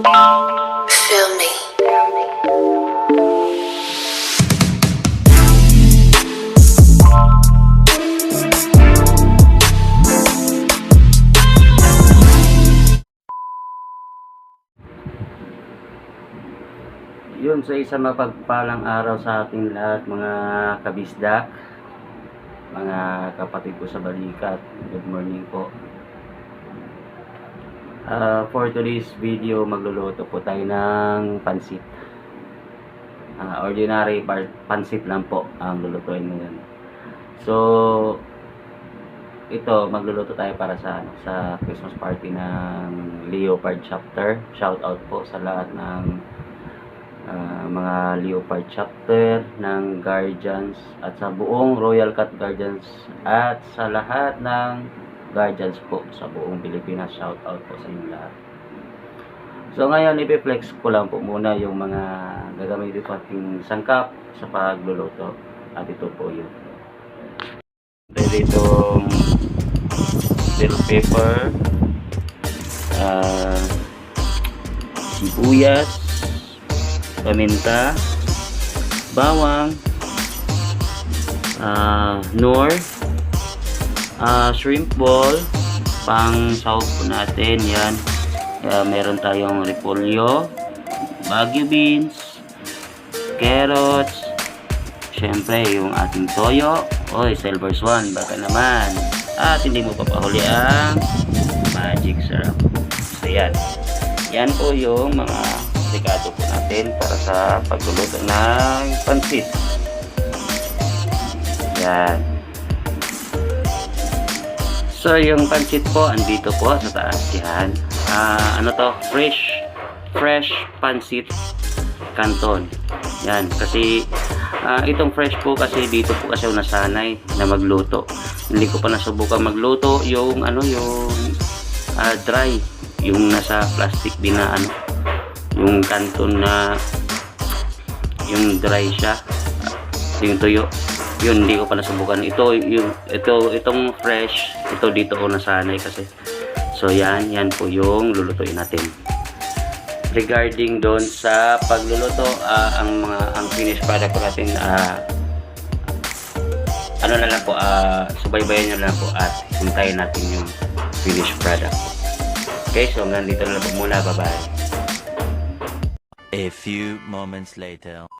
Feel me. Yun, sa isang mapagpalang araw sa ating lahat, mga kabisdak, mga kapatid ko sa balikat. Good morning po. For today's video, magluluto po tayo ng pansit. Ordinary pansit lang po ang lulutuin ngayon. So, ito, magluluto tayo para sa Christmas party ng Leopard Chapter. Shout out po sa lahat ng mga Leopard Chapter ng Guardians at sa buong Royal Cat Guardians at sa lahat ng Guardians po sa buong Pilipinas. Shout out po sa inyo lahat. So ngayon, ipiflex ko lang po muna yung mga gagamitin ko ating sangkap sa pagluluto, at ito po yun. Dito bell pepper, sibuyas, paminta, bawang, nor, shrimp ball, pang sahog po natin yan. Meron tayong repolyo, bagu beans, carrots, syempre yung ating toyo, silver swan, baka naman, at hindi mo papahuli ang magic syrup. So yan po yung mga regado po natin para sa pagluluto ng pansit. Yan. So yung pansit po andito po sa taas yan. Ano to? Fresh pansit canton. Yan, kasi itong fresh po kasi dito po kasi nasanay na magluto. Hindi ko pa nasubukan magluto yung dry, yung nasa plastic bin na yung canton na yung dry siya, yung tuyo, yun hindi ko pa nasubukan. Itong fresh, ito dito ko nasanay kasi. So yan po yung lulutuin natin. Regarding doon sa pagluluto, ang finished product po natin, ano na lang po, subaybayan nyo lang po at hintayin natin yung finished product. Okay, so nandito na lang po muna. Bye bye. A few moments later.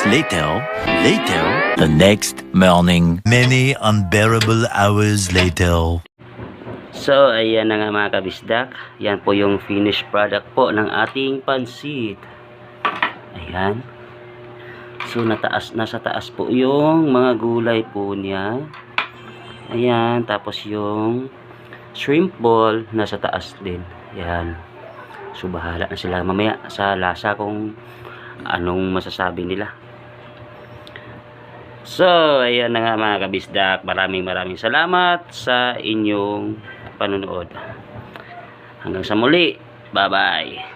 later, the next morning, many unbearable hours later. So, ayan na nga mga kabisdak. Yan po yung finished product po ng ating pansit. Ayan. So, nasa taas po yung mga gulay po niya. Ayan. Tapos yung shrimp ball, nasa taas din. Ayan. So, bahala na sila mamaya sa lasa kung anong masasabi nila. So, ayan na nga mga kabisdak. Maraming salamat sa inyong panunood. Hanggang sa muli. Bye-bye.